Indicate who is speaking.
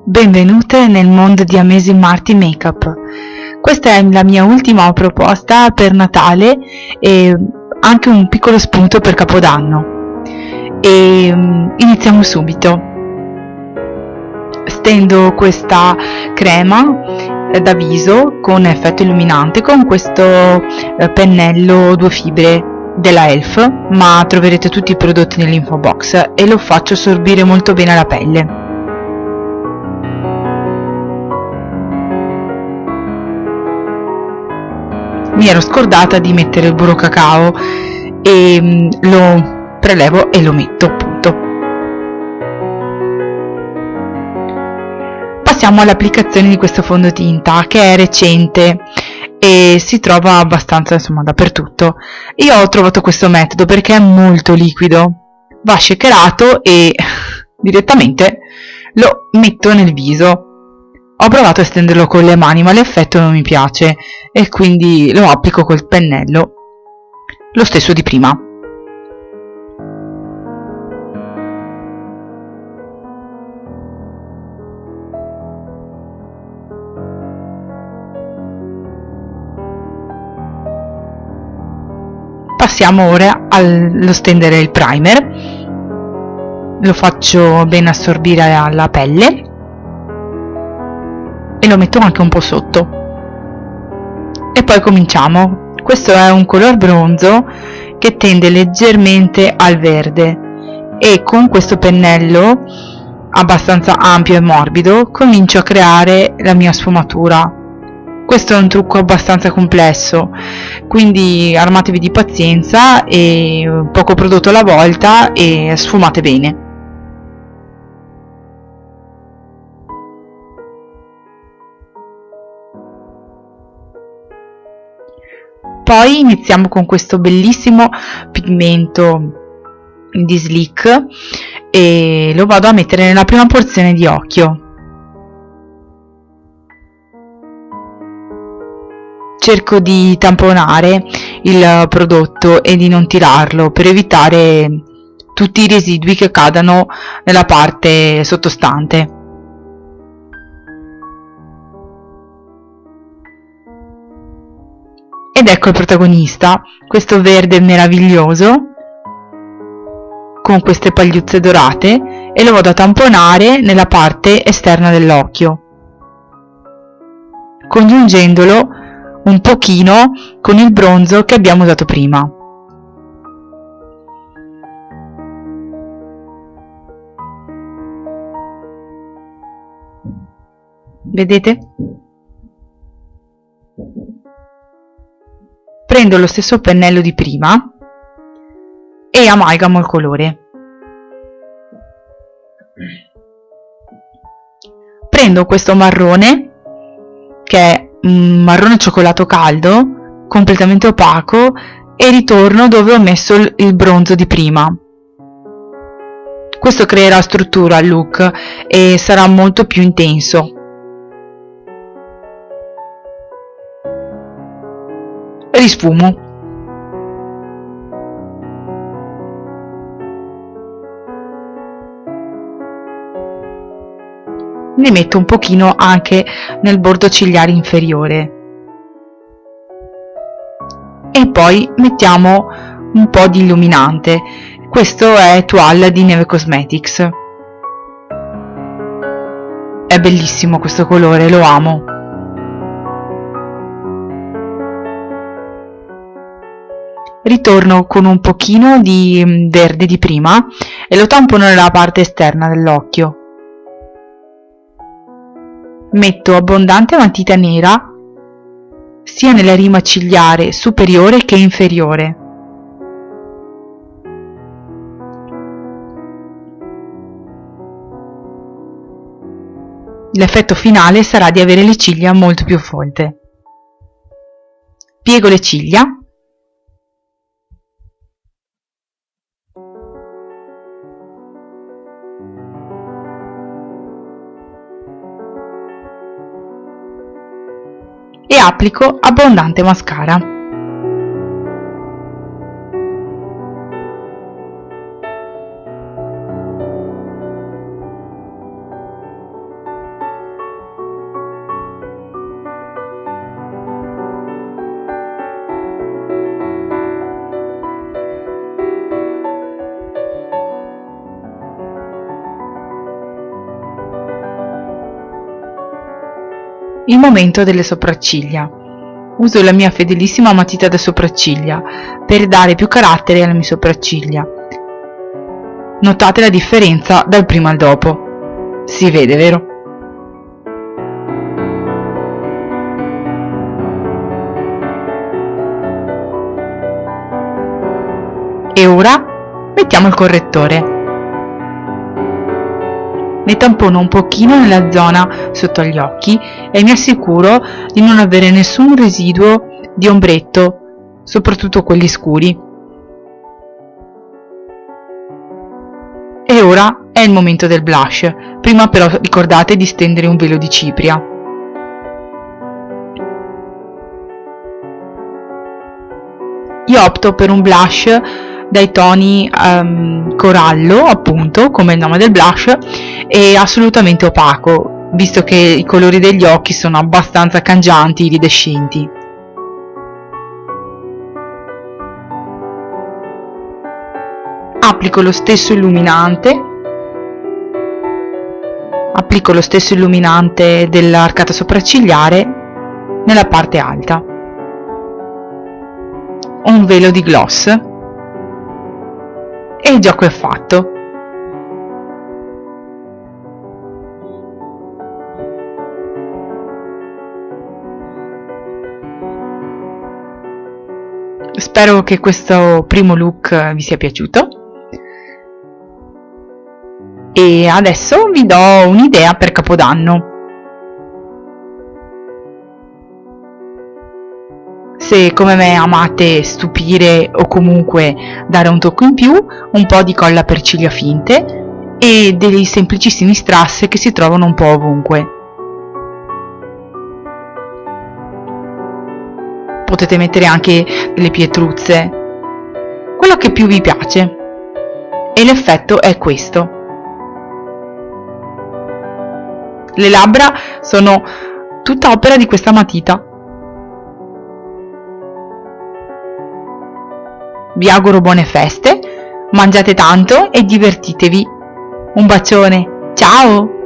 Speaker 1: Benvenute nel mondo di Amazing Marty Makeup. Questa è la mia ultima proposta per Natale e anche un piccolo spunto per Capodanno. Iniziamo subito. Stendo questa crema da viso con effetto illuminante con questo pennello 2 fibre della Elf, ma troverete tutti i prodotti nell'info box, e lo faccio assorbire molto bene alla pelle. Mi ero scordata di mettere il burro cacao e lo prelevo e lo metto, appunto. Passiamo all'applicazione di questo fondotinta, che è recente e si trova abbastanza, insomma, dappertutto. Io ho trovato questo metodo perché è molto liquido, va shakerato e direttamente lo metto nel viso. Ho provato a stenderlo con le mani, ma l'effetto non mi piace e quindi lo applico col pennello, lo stesso di prima. Passiamo ora allo stendere il primer. Lo faccio ben assorbire alla pelle e lo metto anche un po' sotto. E poi cominciamo. Questo è un color bronzo che tende leggermente al verde e con questo pennello abbastanza ampio e morbido comincio a creare la mia sfumatura. Questo è un trucco abbastanza complesso, quindi armatevi di pazienza e poco prodotto alla volta e sfumate bene. Poi iniziamo con questo bellissimo pigmento di Sleek e lo vado a mettere nella prima porzione di occhio. Cerco di tamponare il prodotto e di non tirarlo per evitare tutti i residui che cadano nella parte sottostante. Ed ecco il protagonista, questo verde meraviglioso con queste pagliuzze dorate, e lo vado a tamponare nella parte esterna dell'occhio, congiungendolo un pochino con il bronzo che abbiamo usato prima. Vedete? Prendo lo stesso pennello di prima e amalgamo il colore. Prendo questo marrone, che è un marrone cioccolato caldo, completamente opaco, e ritorno dove ho messo il bronzo di prima. Questo creerà struttura al look e sarà molto più intenso. Risfumo. Ne metto un pochino anche nel bordo cigliare inferiore e poi mettiamo un po' di illuminante. Questo è Toile di Neve Cosmetics. È bellissimo questo colore, lo amo. Ritorno con un pochino di verde di prima e lo tampono nella parte esterna dell'occhio. Metto abbondante matita nera sia nella rima cigliare superiore che inferiore. L'effetto finale sarà di avere le ciglia molto più folte. Piego le ciglia e applico abbondante mascara. il momento delle sopracciglia. Uso la mia fedelissima matita da sopracciglia per dare più carattere alle mie sopracciglia. Notate la differenza dal prima al dopo. Si vede, vero? E ora mettiamo il correttore. Ne tampono un pochino nella zona sotto gli occhi e mi assicuro di non avere nessun residuo di ombretto, soprattutto quelli scuri. E ora è il momento del blush. Prima però ricordate di stendere un velo di cipria. Io opto per un blush dai toni corallo, appunto, come il nome del blush, e assolutamente opaco, visto che i colori degli occhi sono abbastanza cangianti, iridescenti. Applico lo stesso illuminante dell'arcata sopraccigliare nella parte alta. Un velo di gloss e il gioco è fatto. Spero che questo primo look vi sia piaciuto e adesso vi do un'idea per Capodanno. Se come me amate stupire o comunque dare un tocco in più, un po' di colla per ciglia finte e dei semplicissimi strass che si trovano un po' ovunque. Potete mettere anche delle pietruzze, quello che più vi piace, e l'effetto è questo. Le labbra sono tutta opera di questa matita. Vi auguro buone feste, mangiate tanto e divertitevi. Un bacione, ciao!